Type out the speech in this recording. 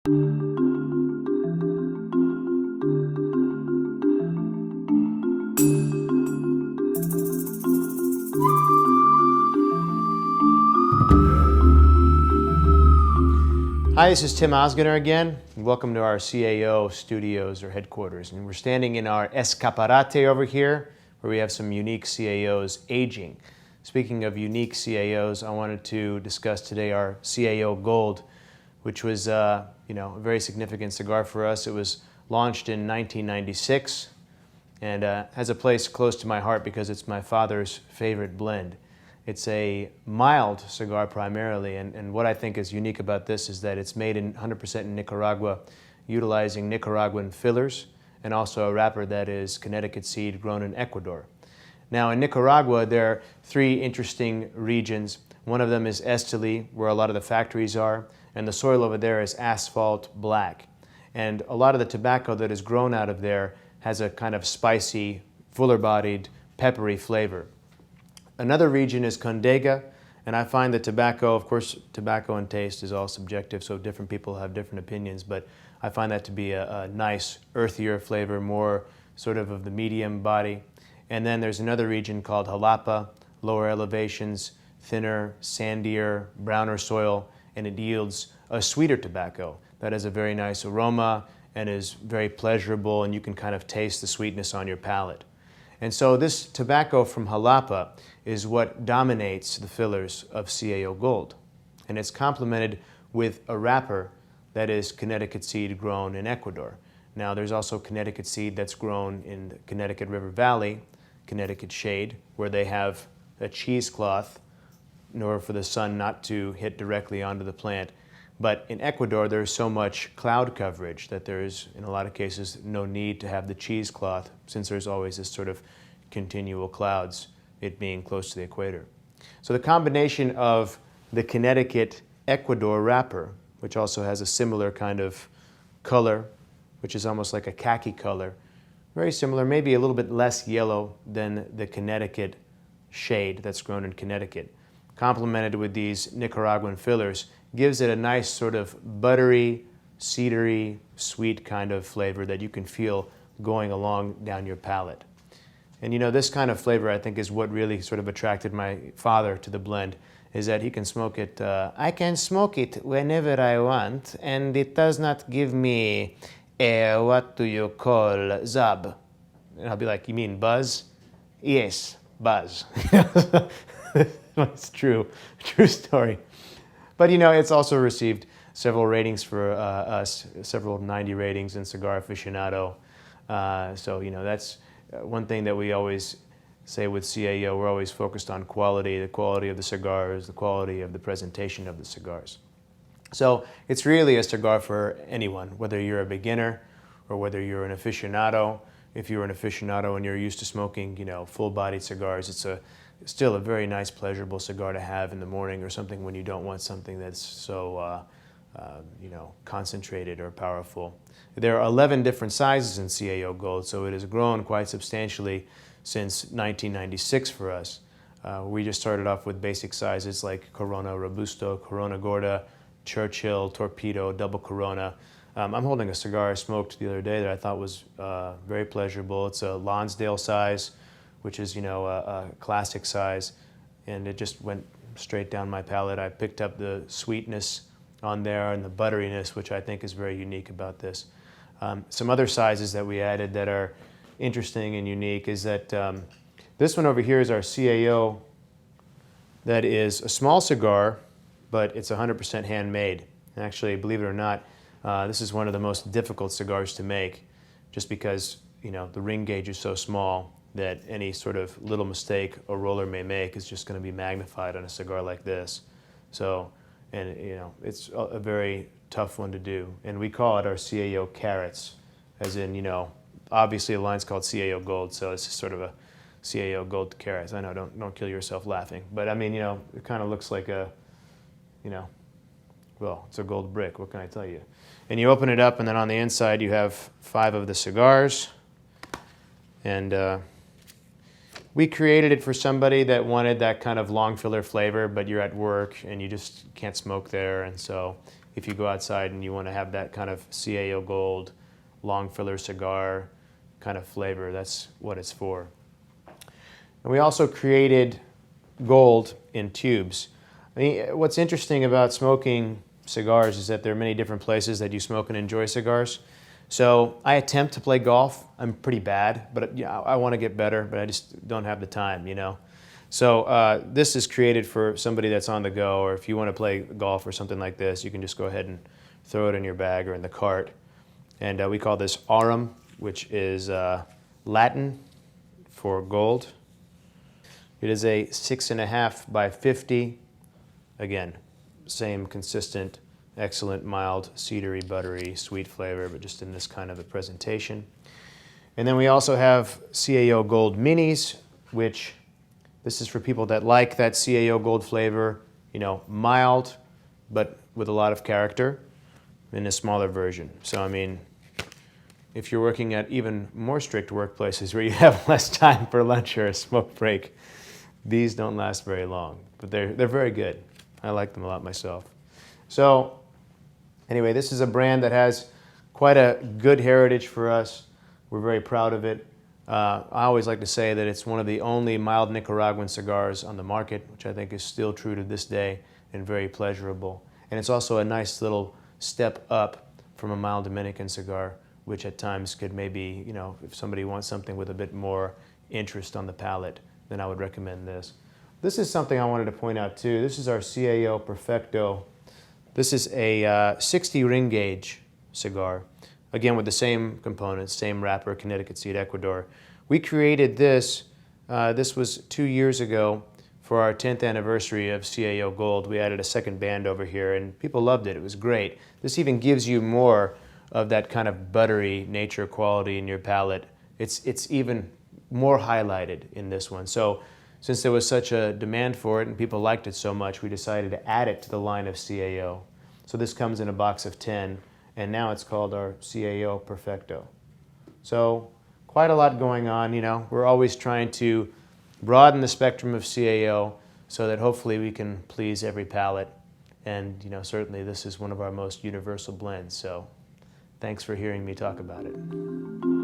Hi, this is Tim Ozgener again, and welcome to our CAO studios or headquarters. And we're standing in our escaparate over here, where we have some unique CAOs aging. Speaking of unique CAOs, I wanted to discuss today our CAO Gold, which was a very significant cigar for us. It was launched in 1996 and has a place close to my heart because it's my father's favorite blend. It's a mild cigar primarily, and what I think is unique about this is that it's made 100% in Nicaragua, utilizing Nicaraguan fillers and also a wrapper that is Connecticut seed grown in Ecuador. Now in Nicaragua there are three interesting regions. One of them is Esteli, where a lot of the factories are, and the soil over there is asphalt black. And a lot of the tobacco that is grown out of there has a kind of spicy, fuller-bodied, peppery flavor. Another region is Condega, and I find that tobacco, of course, tobacco and taste is all subjective, so different people have different opinions, but I find that to be a nice, earthier flavor, more sort of the medium body. And then there's another region called Jalapa, lower elevations, thinner, sandier, browner soil, and it yields a sweeter tobacco that has a very nice aroma and is very pleasurable, and you can kind of taste the sweetness on your palate. And so this tobacco from Jalapa is what dominates the fillers of CAO Gold. And it's complemented with a wrapper that is Connecticut seed grown in Ecuador. Now there's also Connecticut seed that's grown in the Connecticut River Valley, Connecticut shade, where they have a cheesecloth in order for the sun not to hit directly onto the plant. But in Ecuador, there's so much cloud coverage that there's, in a lot of cases, no need to have the cheesecloth, since there's always this sort of continual clouds, it being close to the equator. So the combination of the Connecticut Ecuador wrapper, which also has a similar kind of color, which is almost like a khaki color, very similar, maybe a little bit less yellow than the Connecticut shade that's grown in Connecticut, complemented with these Nicaraguan fillers, gives it a nice sort of buttery, cedary, sweet kind of flavor that you can feel going along down your palate. And this kind of flavor I think is what really sort of attracted my father to the blend, is that he can smoke it, I can smoke it whenever I want, and it does not give me a, what do you call, zab. And I'll be like, you mean buzz? Yes, buzz. It's true story. But it's also received several ratings for us, several 90 ratings in Cigar Aficionado. So that's one thing that we always say with CAO. We're always focused on quality, the quality of the cigars, the quality of the presentation of the cigars. So it's really a cigar for anyone, whether you're a beginner or whether you're an aficionado. If you're an aficionado and you're used to smoking, full-bodied cigars, it's still a very nice, pleasurable cigar to have in the morning, or something when you don't want something that's so, concentrated or powerful. There are 11 different sizes in CAO Gold, so it has grown quite substantially since 1996 for us. We just started off with basic sizes like Corona Robusto, Corona Gorda, Churchill, Torpedo, Double Corona. I'm holding a cigar I smoked the other day that I thought was very pleasurable. It's a Lonsdale size, which is, a classic size, and it just went straight down my palate. I picked up the sweetness on there and the butteriness, which I think is very unique about this. Some other sizes that we added that are interesting and unique is that this one over here is our CAO that is a small cigar, but it's 100% handmade. And actually, believe it or not, this is one of the most difficult cigars to make, just because, the ring gauge is so small that any sort of little mistake a roller may make is just going to be magnified on a cigar like this. So, and it's a very tough one to do. And we call it our CAO Carrots, as in, obviously the line's called CAO Gold, so it's just sort of a CAO Gold Carrots. I know, don't kill yourself laughing. But I mean, it kind of looks like a, well, it's a gold brick, what can I tell you? And you open it up, and then on the inside you have 5 of the cigars. And we created it for somebody that wanted that kind of long filler flavor, but you're at work and you just can't smoke there, and so if you go outside and you want to have that kind of CAO Gold, long filler cigar kind of flavor. That's what it's for. And we also created gold in tubes. I mean, what's interesting about smoking cigars is that there are many different places that you smoke and enjoy cigars. So I attempt to play golf. I'm pretty bad, but yeah, I want to get better, but I just don't have the time, you know. So this is created for somebody that's on the go, or if you want to play golf or something like this, you can just go ahead and throw it in your bag or in the cart. And we call this aurum, which is Latin for gold. It is a 6.5 by 50. Again, same consistent, excellent, mild, cedary, buttery, sweet flavor, but just in this kind of a presentation. And then we also have CAO Gold Minis, which this is for people that like that CAO Gold flavor, you know, mild, but with a lot of character in a smaller version. So, I mean, if you're working at even more strict workplaces where you have less time for lunch or a smoke break, these don't last very long, but they're very good. I like them a lot myself. So anyway, this is a brand that has quite a good heritage for us. We're very proud of it. I always like to say that it's one of the only mild Nicaraguan cigars on the market, which I think is still true to this day and very pleasurable. And it's also a nice little step up from a mild Dominican cigar, which at times could maybe, you know, if somebody wants something with a bit more interest on the palate, then I would recommend this. This is something I wanted to point out too. This is our CAO Perfecto. This is a 60 ring gauge cigar. Again, with the same components, same wrapper, Connecticut seed, Ecuador. We created this, this was 2 years ago for our 10th anniversary of CAO Gold. We added a second band over here and people loved it. It was great. This even gives you more of that kind of buttery nature quality in your palate. It's even more highlighted in this one. So since there was such a demand for it and people liked it so much, we decided to add it to the line of CAO. So this comes in a box of 10. And now it's called our CAO Perfecto. So quite a lot going on, you know. We're always trying to broaden the spectrum of CAO so that hopefully we can please every palate. And, you know, certainly this is one of our most universal blends. So thanks for hearing me talk about it.